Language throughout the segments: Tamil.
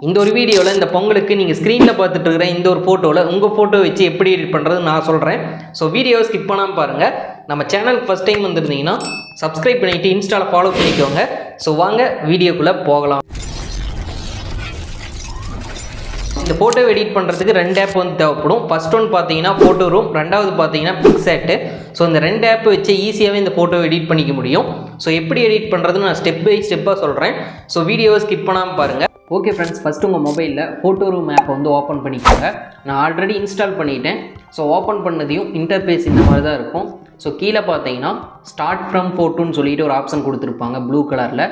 இந்த ஒரு வீடியோவில் இந்த பொங்கலுக்கு நீங்கள் ஸ்க்ரீனில் பார்த்துட்டு இருக்கிற இந்த ஒரு ஃபோட்டோவில் உங்கள் ஃபோட்டோ வச்சு எப்படி எடிட் பண்ணுறது நான் சொல்கிறேன். ஸோ வீடியோவை ஸ்கிப் பண்ணாமல் பாருங்கள். நம்ம சேனலுக்கு ஃபஸ்ட் டைம் வந்துருந்தீங்கன்னா சப்ஸ்கிரைப் பண்ணிவிட்டு இன்ஸ்டாவில் ஃபாலோ பண்ணிக்கோங்க. ஸோ வாங்க வீடியோக்குள்ளே போகலாம். இந்த ஃபோட்டோ எடிட் பண்ணுறதுக்கு 2 ஆப் வந்து தேவைப்படும். ஃபர்ஸ்ட் ஒன் பார்த்தீங்கன்னா ஃபோட்டோ ரூம், ரெண்டாவது பார்த்தீங்கன்னா பிக்சேட்டு. ஸோ இந்த 2 ஆப் வச்சு ஈஸியாகவே இந்த ஃபோட்டோ எடிட் பண்ணிக்க முடியும். ஸோ எப்படி எடிட் பண்ணுறதுன்னு நான் ஸ்டெப் பை ஸ்டெப்பாக சொல்கிறேன். ஸோ வீடியோவை ஸ்கிப் பண்ணாமல் பாருங்கள். ஓகே ஃப்ரெண்ட்ஸ், ஃபஸ்ட்டு உங்கள் மொபைலில் ஃபோட்டோ ரூம் ஆப்பை வந்து ஓப்பன் பண்ணிக்கோங்க. நான் ஆல்ரெடி இன்ஸ்டால் பண்ணிட்டேன். ஸோ ஓப்பன் பண்ணதையும் இன்டர்ஃபேஸ் இந்த மாதிரி தான் இருக்கும். ஸோ கீழே பார்த்தீங்கன்னா ஸ்டார்ட் ஃப்ரம் ஃபோட்டோன்னு சொல்லிட்டு ஒரு ஆப்ஷன் கொடுத்துருப்பாங்க ப்ளூ கலரில்.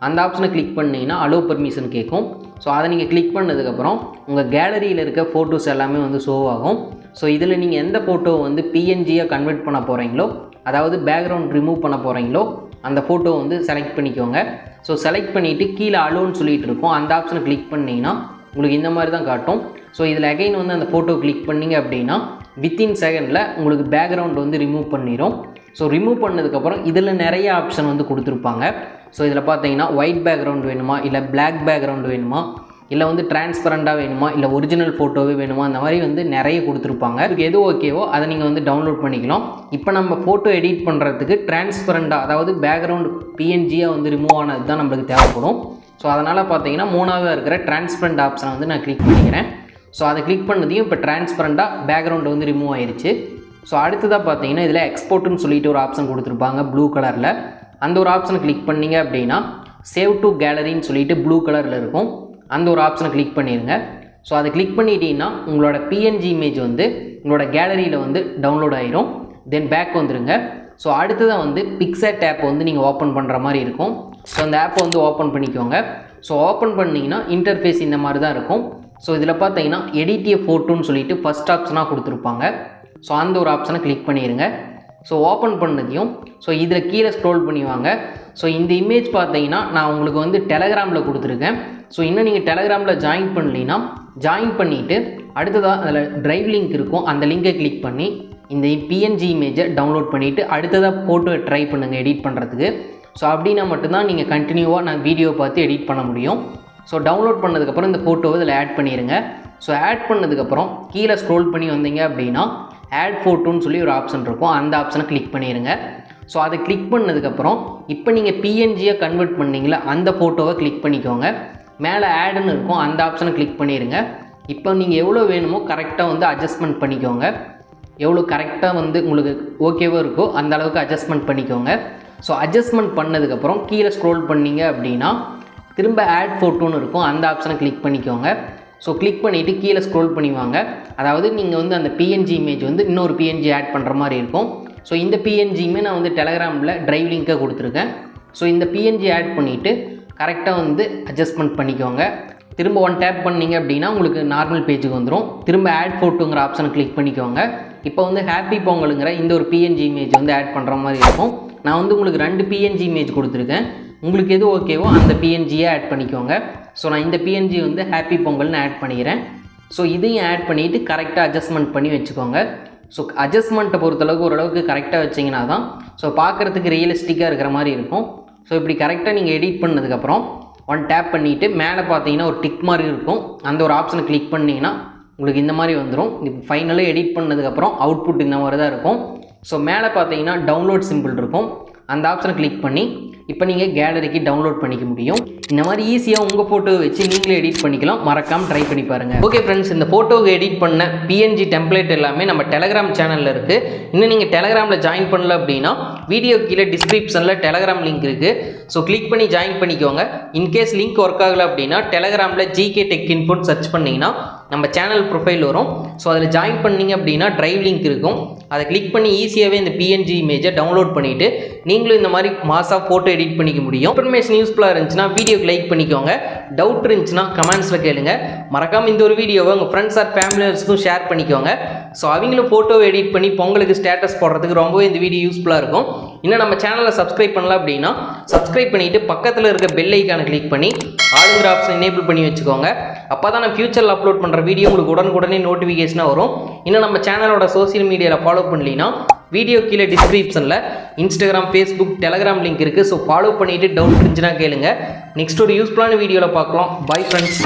அந்த ஆப்ஷனை கிளிக் பண்ணிங்கன்னா அலோவ் பர்மிஷன் கேட்கும். ஸோ அதை நீங்கள் கிளிக் பண்ணதுக்கப்புறம் உங்கள் கேலரியில் இருக்க ஃபோட்டோஸ் எல்லாமே வந்து ஷோ ஆகும். ஸோ இதில் நீங்கள் எந்த ஃபோட்டோ வந்து பிஎன்ஜியாக கன்வெர்ட் பண்ண போகிறீங்களோ, அதாவது பேக்ரவுண்ட் ரிமூவ் பண்ண போகிறீங்களோ அந்த ஃபோட்டோ வந்து செலக்ட் பண்ணிக்கோங்க. ஸோ செலக்ட் பண்ணிவிட்டு கீழே அலோன்னு சொல்லிட்டு இருக்கும், அந்த ஆப்ஷனை கிளிக் பண்ணிங்கன்னா உங்களுக்கு இந்த மாதிரி தான் காட்டும். ஸோ இதில் அகைன் வந்து அந்த ஃபோட்டோ கிளிக் பண்ணிங்க அப்படின்னா வித்தின் செகண்டில் உங்களுக்கு பேக்ரவுண்ட் வந்து ரிமூவ் பண்ணிடும். ஸோ ரிமூவ் பண்ணதுக்கப்புறம் இதில் நிறைய ஆப்ஷன் வந்து கொடுத்துருப்பாங்க. ஸோ இதில் பார்த்தீங்கன்னா ஒயிட் பேக்ரவுண்ட் வேணுமா, இல்லை பிளாக் பேக்ரவுண்ட் வேணுமா, இல்லை வந்து டிரான்ஸ்பரண்ட்டாக வேணுமா, இல்லை ஒரிஜினல் ஃபோட்டோவே வேணுமா, அந்த மாதிரி வந்து நிறைய கொடுத்துருப்பாங்க. இதுக்கு எது ஓகேவோ அதை நீங்கள் வந்து டவுன்லோட் பண்ணிக்கலாம். இப்போ நம்ம ஃபோட்டோ எடிட் பண்ணுறதுக்கு டிரான்ஸ்பரண்ட்டாக, அதாவது பேக்ரவுண்ட் பிஎன்ஜியாக வந்து ரிமூவ் ஆனது தான் நம்மளுக்கு தேவைப்படும். ஸோ அதனால் பார்த்தீங்கன்னா மூணாவதாக இருக்கிற டிரான்ஸ்பரண்ட் ஆப்ஷனை வந்து நான் கிளிக் பண்ணிக்கிறேன். ஸோ அதை கிளிக் பண்ணதையும் இப்போ டிரான்ஸ்பரண்ட்டாக பேக்ரவுண்ட் வந்து ரிமூவ் ஆயிடுச்சு. ஸோ அடுத்ததாக பார்த்தீங்கன்னா இதில் எக்ஸ்போர்ட்டுன்னு சொல்லிட்டு ஒரு ஆப்ஷன் கொடுத்துருப்பாங்க ப்ளூ கலரில். அந்த ஒரு ஆப்ஷனை கிளிக் பண்ணிங்க அப்படின்னா சேவ் டு கேலரின்னு சொல்லிட்டு ப்ளூ கலரில் இருக்கும், அந்த ஒரு ஆப்ஷனை கிளிக் பண்ணிடுங்க. ஸோ அதை கிளிக் பண்ணிட்டீங்கன்னா உங்களோட பிஎன்ஜி இமேஜ் வந்து உங்களோட கேலரியில் வந்து டவுன்லோட் ஆகிரும். தென் பேக் வந்துடுங்க. ஸோ அடுத்ததாக வந்து பிக்சேட் ஆப் வந்து நீங்கள் ஓப்பன் பண்ணுற மாதிரி இருக்கும். ஸோ அந்த ஆப்பை வந்து ஓப்பன் பண்ணிக்கோங்க. ஸோ ஓப்பன் பண்ணிங்கன்னா இன்டர்ஃபேஸ் இந்த மாதிரி தான் இருக்கும். ஸோ இதில் பார்த்தீங்கன்னா எடிட் ஏ ஃபோட்டோன்னு சொல்லிட்டு ஃபஸ்ட் ஆப்ஷனாக கொடுத்துருப்பாங்க. ஸோ அந்த ஒரு ஆப்ஷனை கிளிக் பண்ணிடுங்க. ஸோ ஓப்பன் பண்ணதையும் ஸோ இதில் கீழே ஸ்க்ரோல் பண்ணி வாங்க. ஸோ இந்த இமேஜ் பார்த்தீங்கன்னா நான் உங்களுக்கு வந்து டெலகிராமில் கொடுத்துருக்கேன். ஸோ இன்னும் நீங்கள் டெலகிராமில் ஜாயின் பண்ணலைன்னா ஜாயின் பண்ணிவிட்டு அடுத்ததாக அதில் ட்ரைவ் லிங்க் இருக்கும், அந்த லிங்கை கிளிக் பண்ணி இந்த பிஎன்ஜி இமேஜை டவுன்லோட் பண்ணிவிட்டு அடுத்ததாக ஃபோட்டோ ட்ரை பண்ணுங்கள் எடிட் பண்ணுறதுக்கு. ஸோ அப்படின்னா மட்டும்தான் நீங்கள் கண்டினியூவாக நான் வீடியோ பார்த்து எடிட் பண்ண முடியும். ஸோ டவுன்லோட் பண்ணதுக்கப்புறம் இந்த ஃபோட்டோவை இதில் ஆட் பண்ணிடுங்க. ஸோ ஆட் பண்ணதுக்கப்புறம் கீழே ஸ்க்ரோல் பண்ணி வந்தீங்க அப்படின்னா ஆட் ஃபோட்டோன்னு சொல்லி ஒரு ஆப்ஷன் இருக்கும், அந்த ஆப்ஷனை கிளிக் பண்ணிடுங்க. ஸோ அதை கிளிக் பண்ணதுக்கப்புறம் இப்போ நீங்கள் பிஎன்ஜியை கன்வெர்ட் பண்ணிங்களா அந்த ஃபோட்டோவை கிளிக் பண்ணிக்கோங்க. மேலே ஆடுன்னு இருக்கும், அந்த ஆப்ஷனை கிளிக் பண்ணிடுங்க. இப்போ நீங்கள் எவ்வளோ வேணுமோ கரெக்டாக வந்து அட்ஜஸ்ட்மெண்ட் பண்ணிக்கோங்க. எவ்வளோ கரெக்டாக வந்து உங்களுக்கு ஓகேவோ இருக்கோ அந்த அளவுக்கு அட்ஜஸ்ட்மெண்ட் பண்ணிக்கோங்க. ஸோ அட்ஜஸ்ட்மெண்ட் பண்ணதுக்கப்புறம் கீழே ஸ்க்ரோல் பண்ணிங்க அப்படின்னா திரும்ப ஆட் ஃபோட்டோன்னு இருக்கும், அந்த ஆப்ஷனை கிளிக் பண்ணிக்கோங்க. ஸோ கிளிக் பண்ணிவிட்டு கீழே ஸ்க்ரோல் பண்ணிவாங்க. அதாவது நீங்கள் வந்து அந்த பிஎன்ஜி இமேஜ் வந்து இன்னொரு பிஎன்ஜி ஆட் பண்ணுற மாதிரி இருக்கும். ஸோ இந்த பிஎன்ஜியுமே நான் வந்து டெலகிராமில் ட்ரைவ் லிங்காக கொடுத்துருக்கேன். ஸோ இந்த பிஎன்ஜி ஆட் பண்ணிவிட்டு கரெக்டாக வந்து அட்ஜஸ்ட்மெண்ட் பண்ணிக்கோங்க. திரும்ப ஒன் டேப் பண்ணிங்க அப்படின்னா உங்களுக்கு நார்மல் பேஜுக்கு வந்துடும். திரும்ப ஆட் ஃபோட்டோங்கிற ஆப்ஷனை கிளிக் பண்ணிக்கோங்க. இப்போ வந்து ஹாப்பி பொங்கலுங்கிற இந்த ஒரு பிஎன்ஜி இமேஜ் வந்து ஆட் பண்ணுற மாதிரி இருக்கும். நான் வந்து உங்களுக்கு 2 பிஎன்ஜி இமேஜ் கொடுத்துருக்கேன். உங்களுக்கு எது ஓகேவோ அந்த பிஎன்ஜியை ஆட் பண்ணிக்கோங்க. ஸோ நான் இந்த பிஎன்ஜி வந்து ஹாப்பி பொங்கல்னு ஆட் பண்ணிக்கிறேன். ஸோ இதையும் ஆட் பண்ணிவிட்டு கரெக்டாக அட்ஜஸ்ட்மெண்ட் பண்ணி வச்சுக்கோங்க. ஸோ அட்ஜஸ்ட்மெண்ட்டை பொறுத்தளவுக்கு ஓரளவுக்கு கரெக்டாக வச்சிங்கன்னா தான் ஸோ பார்க்குறதுக்கு ரியலிஸ்டிக்காக இருக்கிற மாதிரி இருக்கும். ஸோ இப்படி கரெக்டாக நீங்கள் எடிட் பண்ணதுக்கப்புறம் ஒன் டேப் பண்ணிவிட்டு மேலே பார்த்தீங்கன்னா ஒரு டிக் மாதிரி இருக்கும், அந்த ஒரு ஆப்ஷனை கிளிக் பண்ணிங்கன்னா உங்களுக்கு இந்த மாதிரி வந்துடும். இப்போ ஃபைனலாக எடிட் பண்ணதுக்கப்புறம் அவுட்புட் இந்த மாதிரி தான் இருக்கும். ஸோ மேலே பார்த்தீங்கன்னா டவுன்லோட் சிம்பிள் இருக்கும், அந்த ஆப்ஷனை கிளிக் பண்ணி இப்போ நீங்கள் கேலரிக்கு டவுன்லோட் பண்ணிக்க முடியும். இந்த மாதிரி ஈஸியாக உங்கள் ஃபோட்டோவை வச்சு நீங்களே எடிட் பண்ணிக்கலாம். மறக்காமல் ட்ரை பண்ணி பாருங்கள். ஓகே ஃப்ரெண்ட்ஸ், இந்த ஃபோட்டோவை எடிட் பண்ண பிஎன்ஜி டெம்ப்ளேட் எல்லாமே நம்ம டெலகிராம் சேனலில் இருக்குது. இன்னும் நீங்கள் டெலகிராமில் ஜாயின் பண்ணல அப்படின்னா வீடியோ கீழே டிஸ்கிரிப்ஷனில் டெலகிராம் லிங்க் இருக்குது. ஸோ கிளிக் பண்ணி ஜாயின் பண்ணிக்கோங்க. இன்கேஸ் லிங்க் ஒர்க் ஆகலை அப்படின்னா டெலகிராமில் ஜிகே டெக் இன்ஃபோன்னு சர்ச் பண்ணிங்கன்னா நம்ம சேனல் ப்ரொஃபைல் வரும். ஸோ அதில் ஜாயின் பண்ணிங்க அப்படின்னா ட்ரைவ் லிங்க் இருக்கும், அதை கிளிக் பண்ணி ஈஸியாகவே இந்த பிஎன்ஜி இமேஜை டவுன்லோட் பண்ணிவிட்டு நீங்களும் இந்த மாதிரி மாசாக ஃபோட்டோ எடிட் பண்ணிக்க முடியும். இன்ஃபர்மேஷன் யூஸ்ஃபுல்லாக இருந்துச்சுன்னா வீடியோக்கு லைக் பண்ணிக்கோங்க. டவுட் இருந்துச்சுன்னா கமெண்ட்ஸில் கேளுங்க. மறக்காமல் இந்த ஒரு வீடியோவை உங்கள் ஃப்ரெண்ட்ஸ் ஆர் ஃபேமிலியர்ஸ்க்கும் ஷேர் பண்ணிக்கோங்க. ஸோ அவங்களும் ஃபோட்டோவை எடிட் பண்ணி பொங்கலுக்கு ஸ்டேட்டஸ் போடுறதுக்கு ரொம்பவே இந்த வீடியோ யூஸ்ஃபுல்லாக இருக்கும். இன்னும் நம்ம சேனலை சப்ஸ்கிரைப் பண்ணலாம் அப்படின்னா சப்ஸ்கிரைப் பண்ணிவிட்டு பக்கத்தில் இருக்க பெல் ஐக்கானை கிளிக் பண்ணி ஆளுங்கிற ஆப்ஷன் எனேபிள் பண்ணி வச்சுக்கோங்க. அப்போ தான் நான் ஃபியூச்சரில் அப்லோட் பண்ணுற வீடியோ உங்களுக்கு உடனுக்குடனே நோட்டிஃபிகேஷனாக வரும். இன்னும் நம்ம சேனலோட சோசியல் மீடியாவில் ஃபாலோ பண்ணலைன்னா வீடியோ கீழே டிஸ்கிரிப்ஷனில் இன்ஸ்டாகிராம், ஃபேஸ்புக், டெலகிராம் லிங்க் இருக்குது. ஸோ ஃபாலோ பண்ணிவிட்டு டவுட் இருந்துச்சுன்னா கேளுங்க. நெக்ஸ்ட் ஒரு யூஸ்ஃபுல்லான வீடியோவில் பார்க்கலாம். Bye friends.